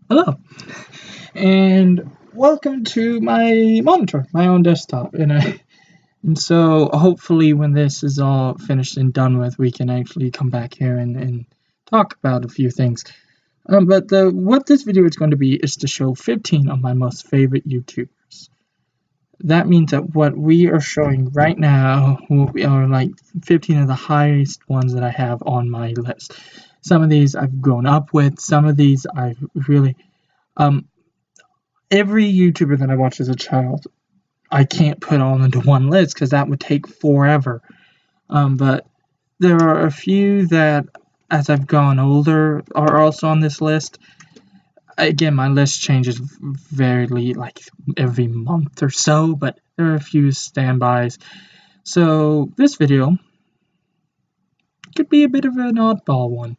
Hello, and welcome to my monitor, my own desktop. And so hopefully when this is all finished and done with, we can actually come back here and talk about a few things. But what this video is going to be is to show 15 of my most favorite YouTubers. That means that what we are showing right now are like 15 of the highest ones that I have on my list. Some of these I've grown up with, some of these I've really every YouTuber that I watched as a child, I can't put all into one list because that would take forever. But there are a few that, as I've gone older, are also on this list. Again, my list changes like every month or so, but there are a few standbys. So this video could be a bit of an oddball one.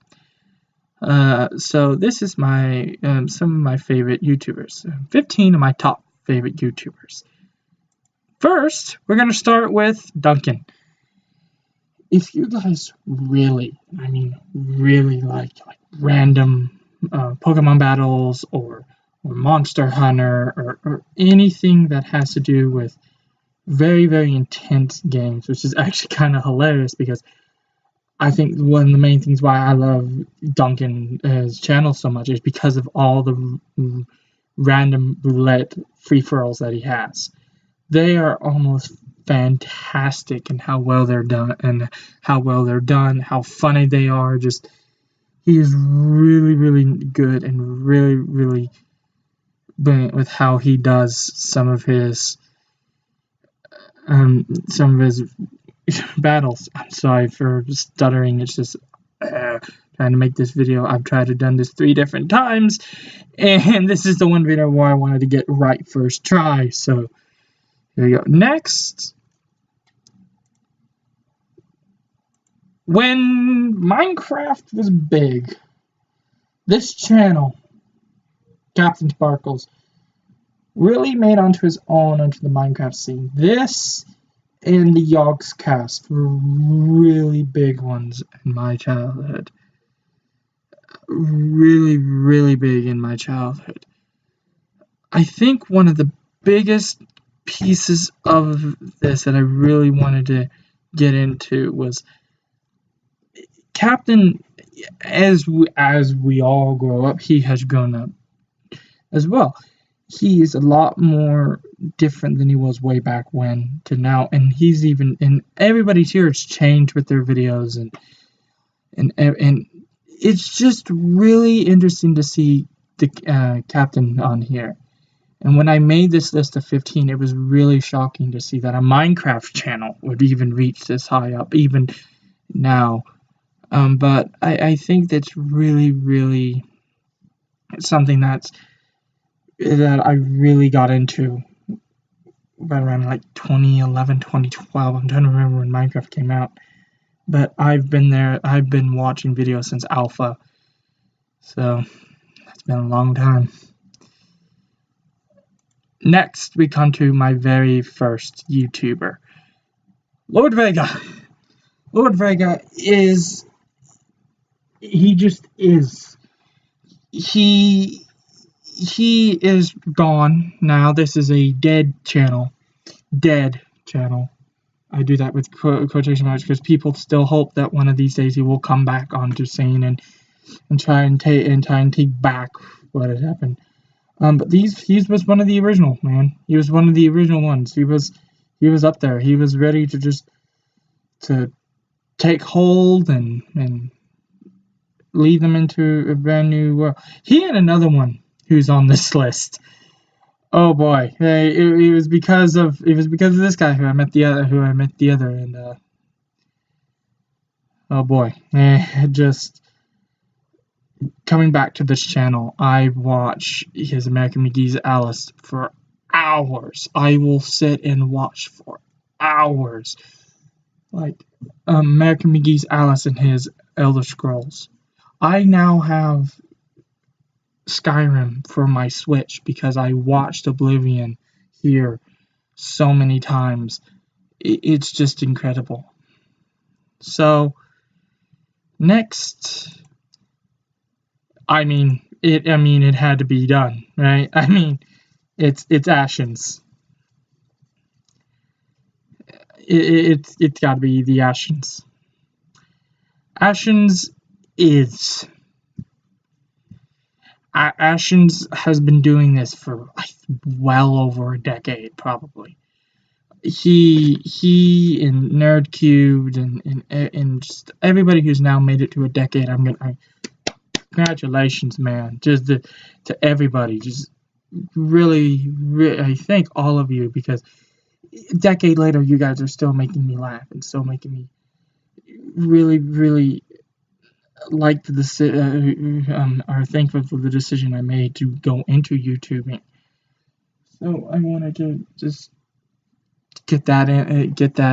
So this is my some of my favorite YouTubers. 15 of my top favorite YouTubers. First, we're gonna start with Duncan. If you guys really, really like random Pokemon battles or Monster Hunter or anything that has to do with very, very intense games, which is actually kind of hilarious because I think one of the main things why I love Duncan's channel so much is because of all the random roulette free-for-alls that he has. They are almost fantastic in how well they're done how funny they are. Just he is really, really good and really, really brilliant with how he does some of his battles. I'm sorry for stuttering. It's just trying to make this video. I've tried to done this 3 different times, and this is the one video where I wanted to get right first try. So here we go. Next, when Minecraft was big, this channel, Captain Sparkles, really made onto his own onto the Minecraft scene. This and the Yogscast were really big ones in my childhood. Really, really big in my childhood. I think one of the biggest pieces of this that I really wanted to get into was Captain. As we all grow up, he has grown up as well. He is a lot more different than he was way back when to now, and he's even and everybody's here has changed with their videos and it's just really interesting to see the Captain on here. And when I made this list of 15, it was really shocking to see that a Minecraft channel would even reach this high up, even now. But I think that's really, really something that I really got into right around like 2011, 2012. I'm trying to remember when Minecraft came out. But I've been there. I've been watching videos since alpha. So it's been a long time. Next, we come to my very first YouTuber, Lord Vega. Lord Vega is... he just is. He is gone now. This is a dead channel. Dead channel. I do that with quotation marks because people still hope that one of these days he will come back onto scene and try and take back what had happened. But he was one of the original, man. He was one of the original ones. He was up there. He was ready to just to take hold and lead them into a brand new world. He had another one who's on this list. Oh boy, it was because of this guy who I met the other, and oh boy, just coming back to this channel, I watch his American McGee's Alice for hours. I will sit and watch for hours, like American McGee's Alice and his Elder Scrolls. I now have Skyrim for my Switch because I watched Oblivion here so many times. It's just incredible. So next, it had to be done, right? I mean, it's Ashens. It's got to be the Ashens. Ashens is. Ashens has been doing this for well over a decade, probably. He and Nerd Cubed and just everybody who's now made it to a decade. Congratulations, man! Just to everybody, just really, I thank all of you, because a decade later, you guys are still making me laugh and still making me really, really like are thankful for the decision I made to go into YouTubing. So I wanted to just get that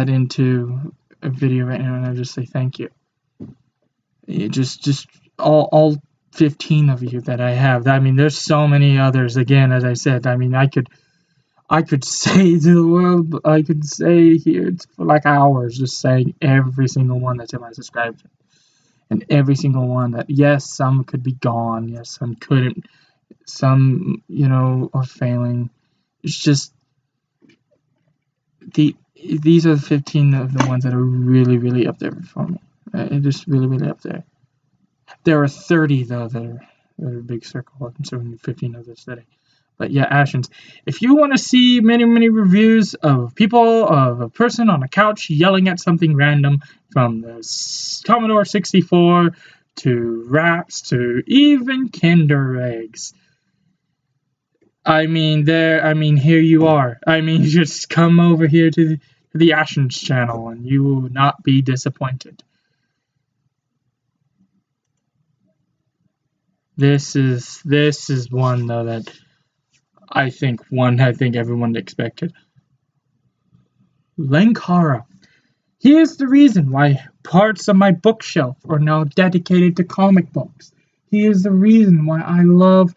into a video right now, and I just say thank you. Just all 15 of you that I have. I mean, there's so many others. Again, as I said, I mean, I could say to the world, I could say here for like hours, just saying every single one that's in my subscription, and every single one that, yes, some could be gone, yes, some couldn't, some are failing. It's just these are the 15 of the ones that are really, really up there for me. Just really, really up there. There are 30 though that are a big circle, considering 15 of this today. But yeah, Ashens. If you want to see many, many reviews of a person on a couch yelling at something random, from the Commodore 64 to raps to even Kinder eggs, I mean, here you are. I mean, just come over here to the Ashens channel, and you will not be disappointed. This is one though that I think everyone expected. Lankara. Here's the reason why parts of my bookshelf are now dedicated to comic books. He is the reason why I love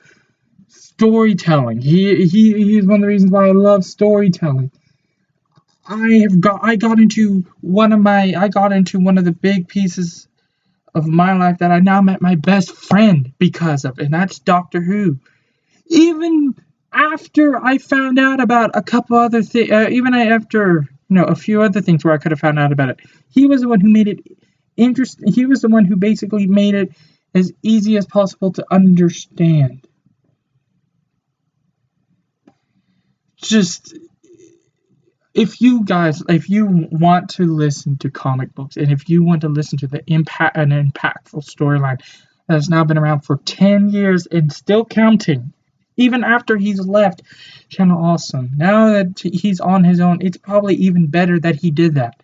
storytelling. He is one of the reasons why I love storytelling. I got into one of the big pieces of my life that I now met my best friend because of, and that's Doctor Who. Even after I found out about a couple other things, even after a few other things where I could have found out about it, he was the one who made it interesting. He was the one who basically made it as easy as possible to understand. Just, if you want to listen to comic books, and if you want to listen to an impactful storyline that has now been around for 10 years and still counting, even after he's left Channel Awesome, now that he's on his own, it's probably even better that he did that.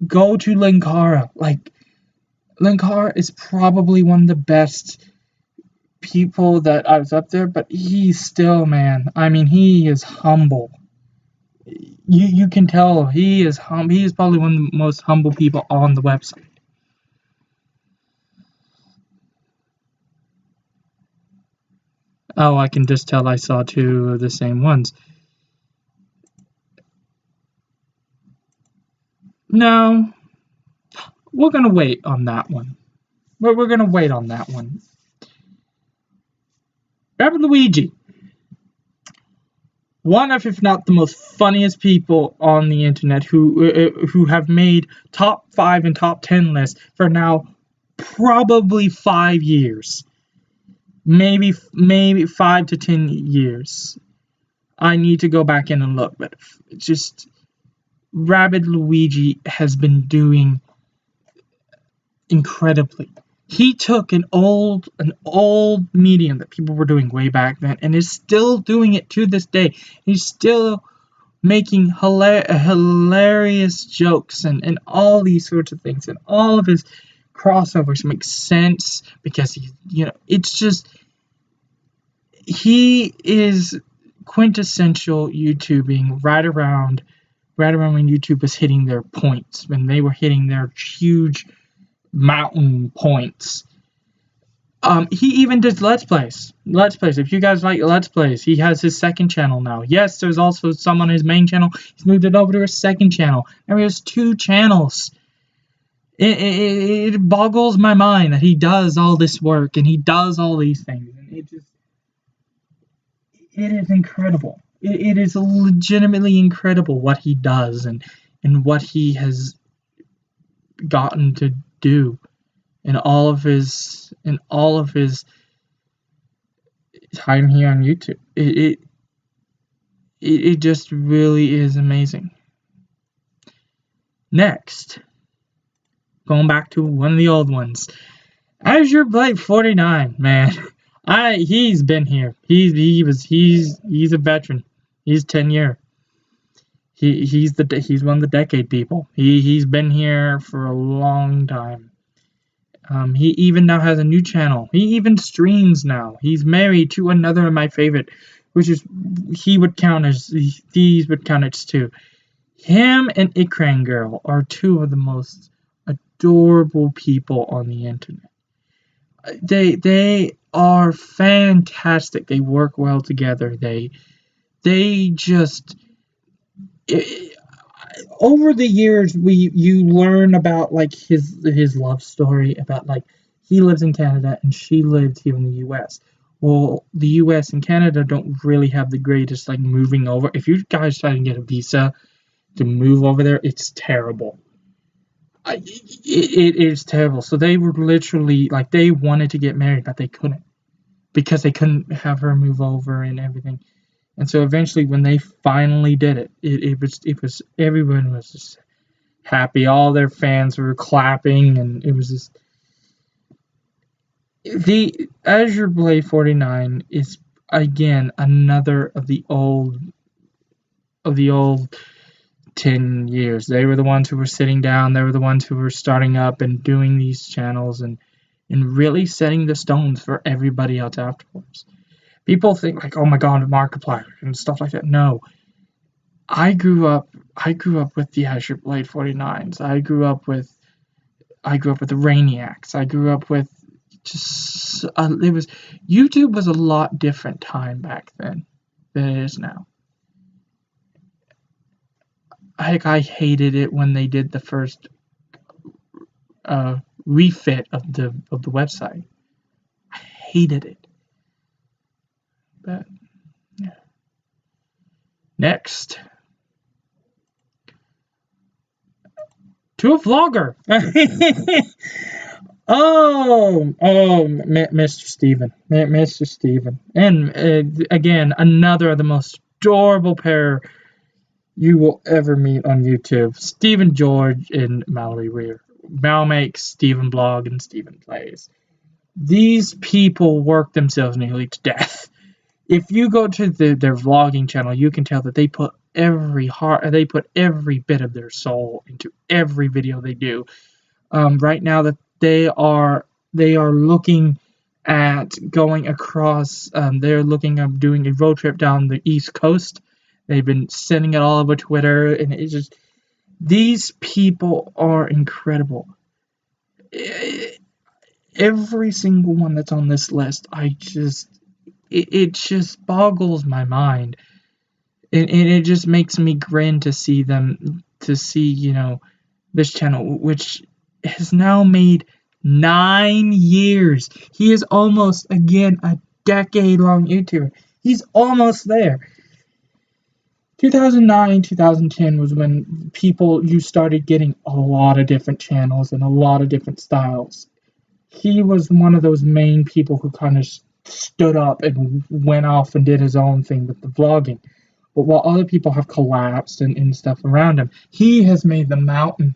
Go to Linkara. Linkara is probably one of the best people that I was up there, but he's still, man, I mean, he is humble. You can tell he is humble. He is probably one of the most humble people on the website. Oh, I can just tell I saw two of the same ones. No, we're gonna wait on that one. We're gonna wait on that one. Rabbit Luigi, one of, if not the most funniest people on the internet, who have made top 5 and top 10 lists for now probably 5 years, maybe 5 to 10 years. I need to go back in and look, but just Rabbit Luigi has been doing incredibly. He took an old medium that people were doing way back then and is still doing it to this day. He's still making hilarious jokes and all these sorts of things, and all of his crossovers make sense because it's just, he is quintessential YouTubing right around when YouTube was hitting their points, when they were hitting their huge mountain points. He even does Let's Plays. If you guys like Let's Plays, he has his second channel now. Yes, there's also some on his main channel. He's moved it over to his second channel. And he has 2 channels. it boggles my mind that he does all this work and he does all these things, and it is incredible. It is legitimately incredible what he does and what he has gotten to do in all of his time here on YouTube. It just really is amazing. Next, going back to one of the old ones, Azure Blade 49, man. He's been here. He's a veteran. He's 10-year. He's one of the decade people. He's been here for a long time. He even now has a new channel. He even streams now. He's married to another of my favorite, which is these would count as two. Him and Ikran Girl are two of the most adorable people on the internet. They are fantastic. They work well together. They just over the years you learn about like his love story, about like he lives in Canada and she lives here in the US. Well, the US and Canada don't really have the greatest like moving over. If you guys try to get a visa to move over there, it's terrible. It is terrible. So they were literally like they wanted to get married, but they couldn't because they couldn't have her move over and everything. And so eventually, when they finally did it, it was everyone was just happy. All their fans were clapping, and it was just the Azure Blade 49 is again another of the old 10 years. They were the ones who were sitting down. They were the ones who were starting up and doing these channels and really setting the stones for everybody else afterwards. People think like, oh my god, Markiplier and stuff like that. No. I grew up with the Azure Blade 49s. I grew up with the Rainiacs. I grew up with just YouTube was a lot different time back then than it is now. I hated it when they did the first refit of the website. I hated it. But yeah. Next, to a vlogger. Mr. Steven, and again another of the most adorable pair you will ever meet on YouTube. Stephen George and Mallory Weir. Mal makes, Stephen blog, and Stephen plays. These people work themselves nearly to death. If you go to their vlogging channel, you can tell that they put every bit of their soul into every video they do. Right now, that they are looking at going across. They're looking at doing a road trip down the East Coast. They've been sending it all over Twitter, and it's just these people are incredible. Every single one that's on this list, it just boggles my mind, and it just makes me grin to see them, this channel, which has now made 9 years. He is almost, again, a decade-long YouTuber. He's almost there. 2009, 2010 was when you started getting a lot of different channels and a lot of different styles. He was one of those main people who kind of stood up and went off and did his own thing with the vlogging. But while other people have collapsed and stuff around him, he has made the mountain.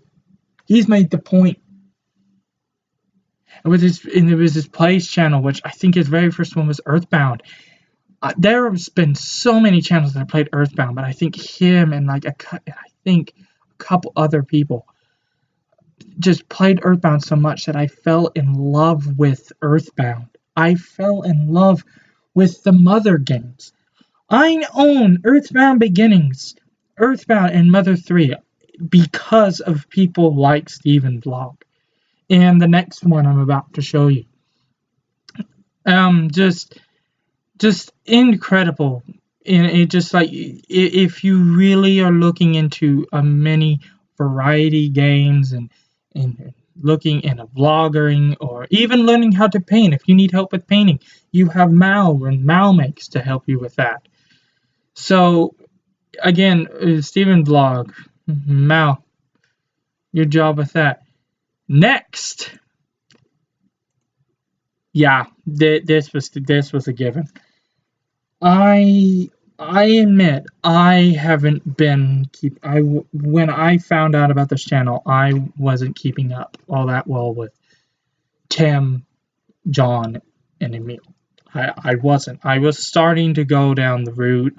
He's made the point. And there was his Plays channel, which I think his very first one was Earthbound. There has been so many channels that have played Earthbound, but I think him and a couple other people just played Earthbound so much that I fell in love with Earthbound. I fell in love with the Mother games. I own Earthbound Beginnings, Earthbound, and Mother 3 because of people like Steven Vlog. And the next one I'm about to show you. Just incredible. And it just like, if you really are looking into many variety games and looking into vlogging, or even learning how to paint. If you need help with painting, you have Mal, and Mal makes to help you with that. So again, Steven Vlog, Mal, your job with that. Next, yeah, this was a given. I admit I haven't been when I found out about this channel, I wasn't keeping up all that well with Tim, John, and Emil. I wasn't. I was starting to go down the route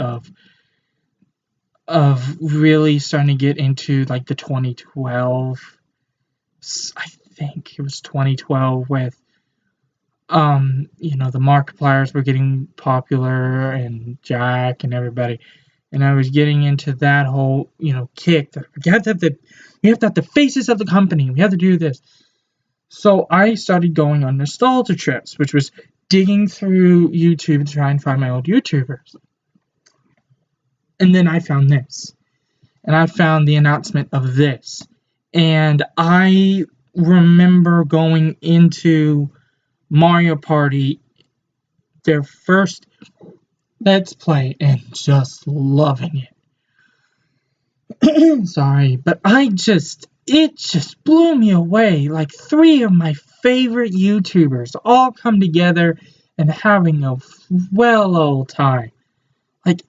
of really starting to get into like the 2012. I think it was 2012 with the Markipliers were getting popular, and Jack and everybody, and I was getting into that whole kick that we have to have the faces of the company, we have to do this. So I started going on nostalgia trips, which was digging through YouTube to try and find my old YouTubers. And then I found this, and I found the announcement of this, and I remember going into Mario Party, their first Let's Play, and just loving it. Sorry, but it just blew me away. Like 3 of my favorite YouTubers all come together and having a well old time. Like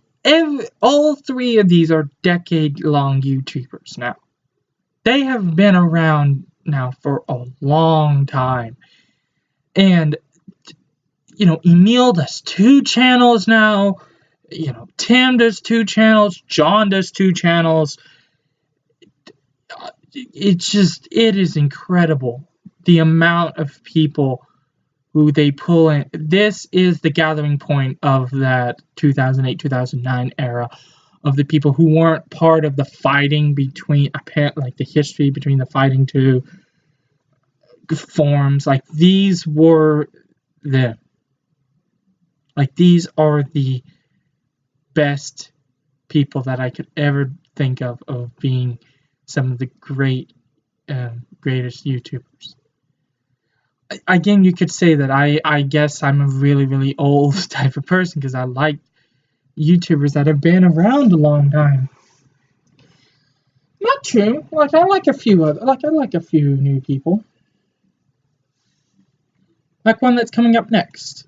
all 3 of these are decade-long YouTubers now. They have been around now for a long time. And Emil does 2 channels now. Tim does 2 channels. John does 2 channels. It is incredible the amount of people who they pull in. This is the gathering point of that 2008-2009 era of the people who weren't part of the fighting between, like the history between the fighting 2 forms. Like these were them. Like these are the best people that I could ever think of being some of the greatest YouTubers. Again, you could say that I guess I'm a really, really old type of person because I like YouTubers that have been around a long time. Not true. Like I like a few new people. Like one that's coming up next.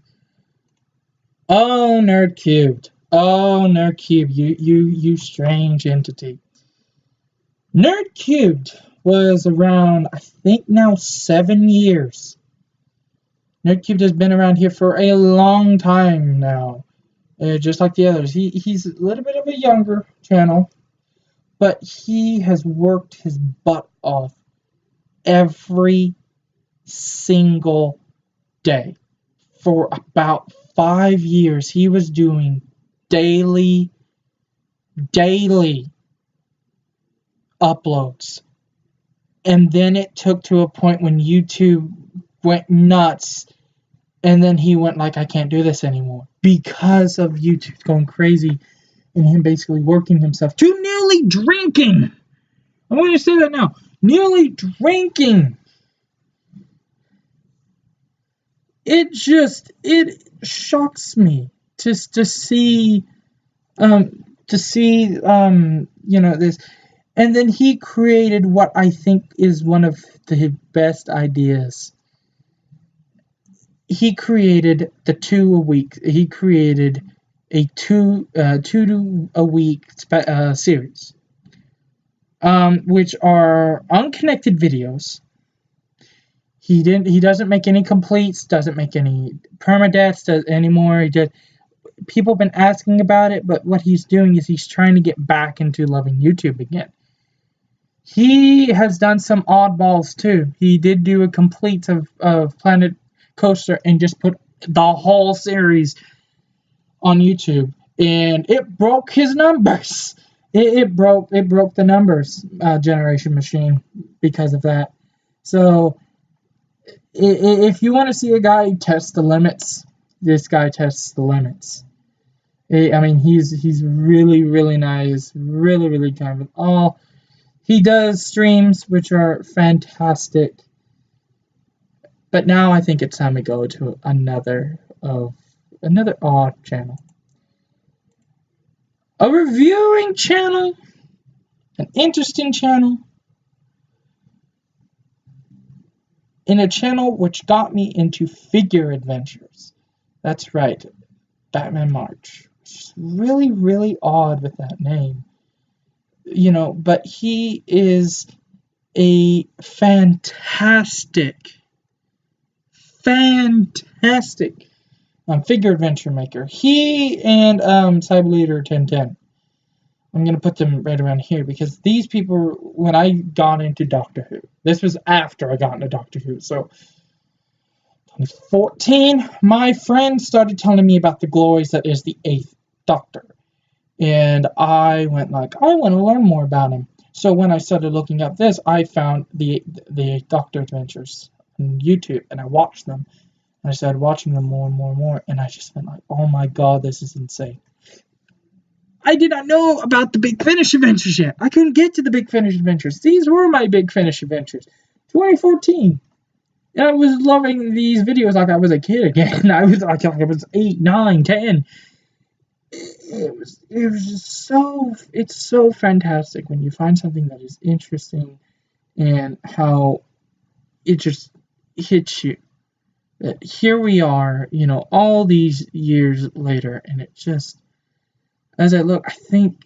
Oh, Nerd Cubed. Oh, Nerd Cubed, you strange entity. Nerd Cubed was around, I think now 7 years. Nerd Cubed has been around here for a long time now. Just like the others. He's a little bit of a younger channel, but he has worked his butt off every single day. For about 5 years, he was doing daily uploads. And then it took to a point when YouTube went nuts, and then he went like, I can't do this anymore because of YouTube going crazy and him basically working himself to nearly drinking. I want to say that now. Nearly drinking. It shocks me to see this. And then he created what I think is one of the best ideas. He created the 2 a week. He created a 2 a week series, which are unconnected videos. He doesn't make any completes, doesn't make any permadeaths anymore. People have been asking about it, but what he's doing is he's trying to get back into loving YouTube again. He has done some oddballs too. He did do a complete of Planet Coaster and just put the whole series on YouTube, and it broke his numbers. It broke the numbers generation machine because of that. So if you want to see a guy test the limits, this guy tests the limits. I mean, he's really, really nice, really kind of all. He does streams which are fantastic. But now I think it's time to go to another odd channel. A reviewing channel, an interesting channel, and a channel which got me into figure adventures. That's right, Batman March. Which is really, really odd with that name. But he is a fantastic figure adventure maker. He and Cyber Leader 1010. I'm going to put them right around here because these people, when I got into Doctor Who, this was after I got into Doctor Who, so 2014, my friend started telling me about the glories that is the 8th Doctor. And I went like, I want to learn more about him. So when I started looking up this, I found the 8th Doctor adventures on YouTube, and I watched them. And I started watching them more and more and more, and I just went like, oh my god, this is insane. I did not know about the Big Finish adventures yet. I couldn't get to the Big Finish adventures. These were my Big Finish adventures. 2014. And I was loving these videos like I was a kid again. I was like I was 8, 9, 10. It was just it's so fantastic when you find something that is interesting and how it just hits you. That here we are, all these years later, and it just, as I look, I think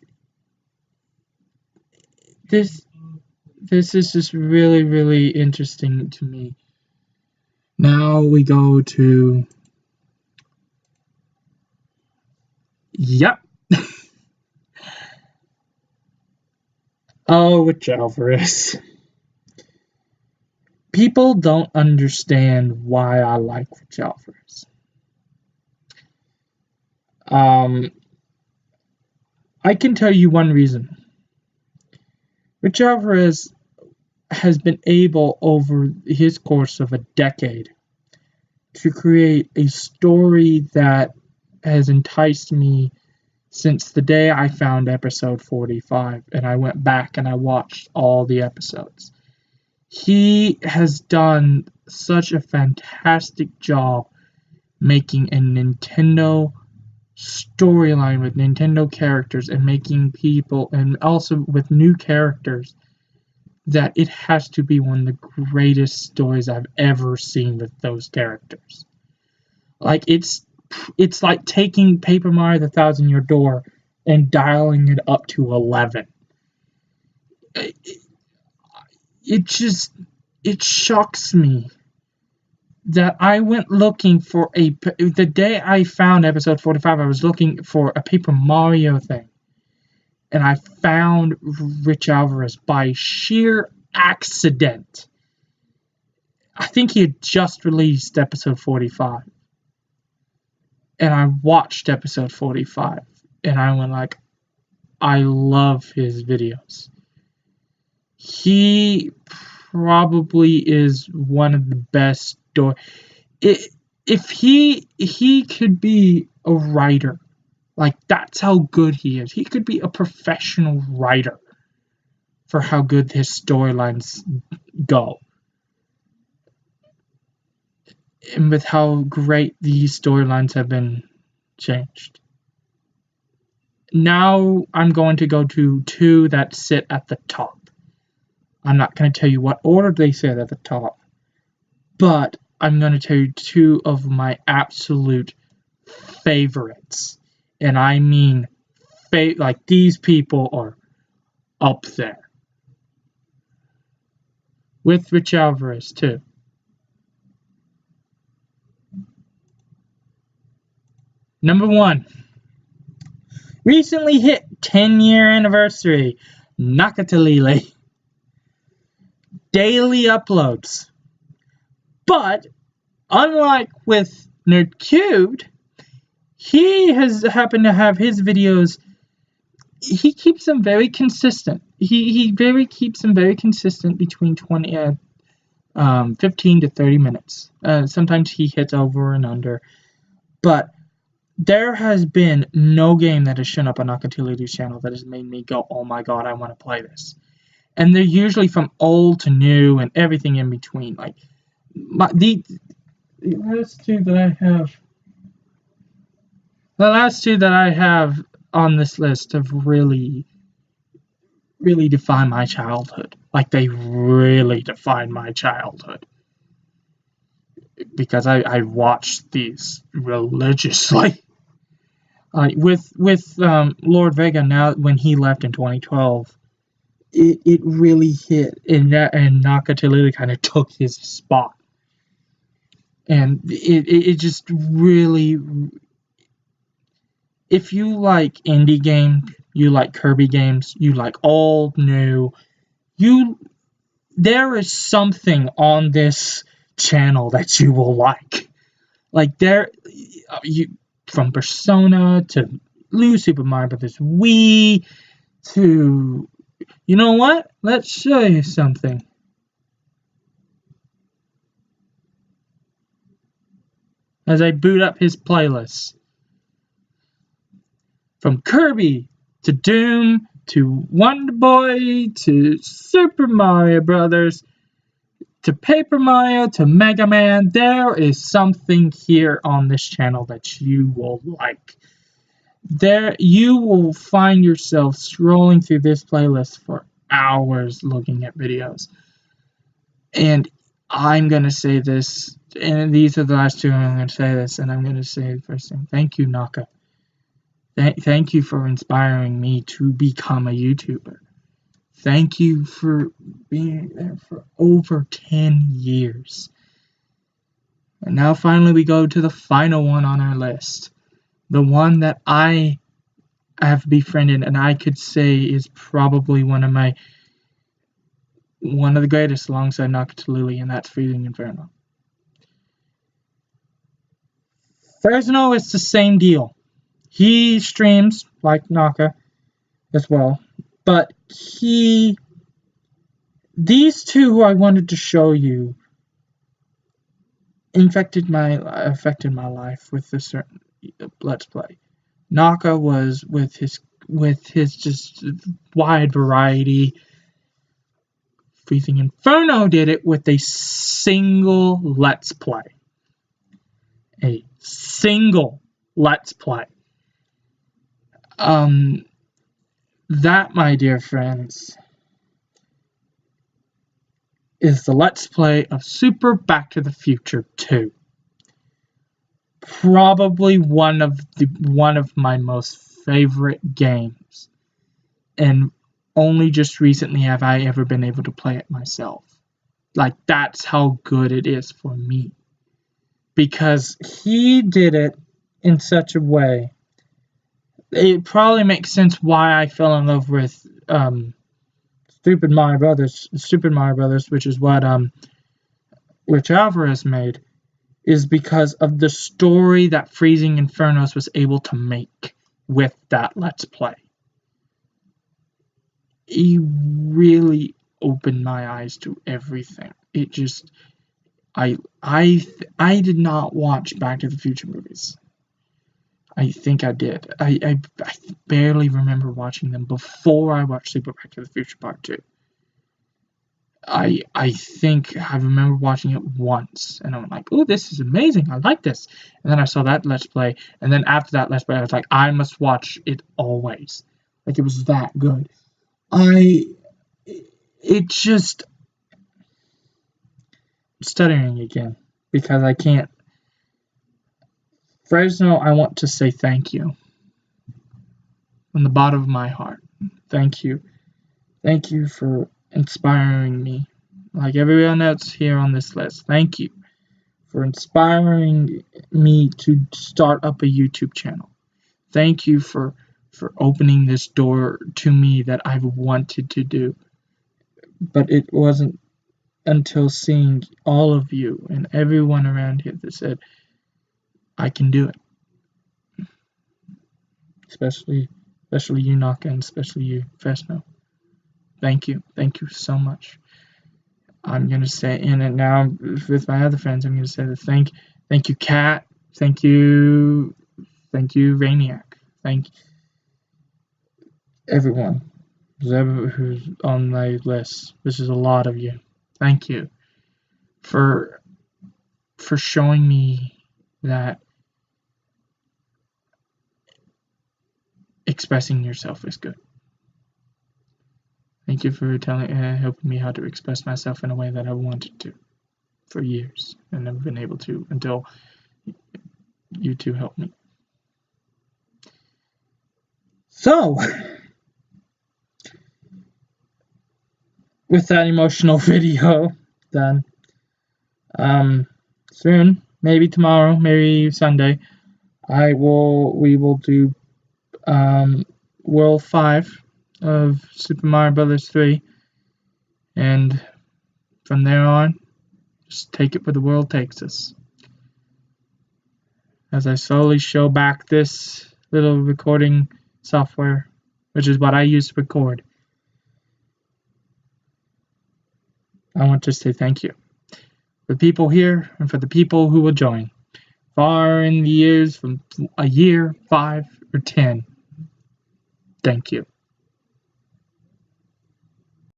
this is just really, really interesting to me. Now we go to, yep. Oh, Rich Alvarez. People don't understand why I like Rich Alvarez. I can tell you one reason. Rich Alvarez has been able, over his course of a decade, to create a story that has enticed me since the day I found episode 45, and I went back and I watched all the episodes. He has done such a fantastic job making a Nintendo storyline with Nintendo characters and making people, and also with new characters, that it has to be one of the greatest stories I've ever seen with those characters. Like, it's like taking Paper Mario the Thousand Year Door and dialing it up to 11. It shocks me that I went looking for the day I found episode 45, I was looking for a Paper Mario thing. And I found Rich Alvarez by sheer accident. I think he had just released episode 45. And I watched episode 45. And I went like, I love his videos. He probably is one of the best if he could be a writer, like, that's how good he is. He could be a professional writer for how good his storylines go. And with how great these storylines have been changed. Now I'm going to go to two that sit at the top. I'm not going to tell you what order they sit at the top, but I'm going to tell you two of my absolute favorites. And I mean, like, these people are up there. With Rich Alvarez, too. Number 1. Recently hit 10-year anniversary. Nakatalile. Daily uploads. But, unlike with Nerd Cubed, he has happened to have his videos, he keeps them very consistent. He keeps them very consistent between 15 to 30 minutes. Sometimes he hits over and under. But there has been no game that has shown up on Nakatili's channel that has made me go, oh my god, I want to play this. And they're usually from old to new and everything in between. Like, the last two that I have, on this list have really, really defined my childhood. Like, they really defined my childhood. Because I watched these religiously. With Lord Vega, now when he left in 2012, it really hit, and Nakatalili kind of took his spot, and it just really, if you like indie games, you like Kirby games, you like old, new, there is something on this channel that you will like. Like, from Persona to New Super Mario Bros. Wii to, you know what? Let's show you something. As I boot up his playlist. From Kirby to Doom to Wonder Boy to Super Mario Brothers to Paper Mario to Mega Man, there is something here on this channel that you will like. There, you will find yourself scrolling through this playlist for hours looking at videos. And I'm going to say this, and these are the last two, I'm going to say this, and I'm going to say the first thing. Thank you, Naka. Thank you for inspiring me to become a YouTuber. Thank you for being there for over 10 years. And now finally we go to the final one on our list. The one that I have befriended and I could say is probably one of the greatest alongside Nakatalili, and that's Freezing Inferno. Fresno is the same deal. He streams like Naka as well, but these two who I wanted to show you affected my life with a certain Let's Play. Naka was with his just wide variety. Freezing Inferno did it with a single Let's Play. A single Let's Play. That, my dear friends, is the Let's Play of Super Back to the Future 2. Probably one of my most favorite games, and only just recently have I ever been able to play it myself. Like, that's how good it is for me, because he did it in such a way. It probably makes sense why I fell in love with Super Mario Brothers, which is what Rich Alvarez made, is because of the story that Freezing Infernos was able to make with that Let's Play. He really opened my eyes to everything. It just, I did not watch Back to the Future movies. I think I did. I barely remember watching them before I watched Super Back to the Future Part 2. I think I remember watching it once, and I'm like, oh, this is amazing, I like this. And then I saw that Let's Play, and then after that Let's Play, I was like, I must watch it always. Like, it was that good. It just, stuttering again, because I can't. Fresno, I want to say thank you. From the bottom of my heart. Thank you. Thank you for inspiring me. Like everyone else here on this list. Thank you for inspiring me to start up a YouTube channel. Thank you for opening this door to me that I've wanted to do. But it wasn't until seeing all of you and everyone around here that said, I can do it. Especially you, Naka, and especially you, Fresno. Thank you. Thank you so much. I'm going to say, and now with my other friends, I'm going to say that thank you, Kat. Thank you, Rainiac. Thank everyone who's on my list. This is a lot of you. Thank you for for showing me that expressing yourself is good. Thank you for helping me how to express myself in a way that I wanted to for years and never been able to until you two helped me. So, with that emotional video done, soon, maybe tomorrow, maybe Sunday, we will do World 5 of Super Mario Bros. 3, and from there on, just take it where the world takes us. As I slowly show back this little recording software, which is what I use to record, I want to say thank you for the people here and for the people who will join. Far in the years, from a year, 5, or 10. Thank you.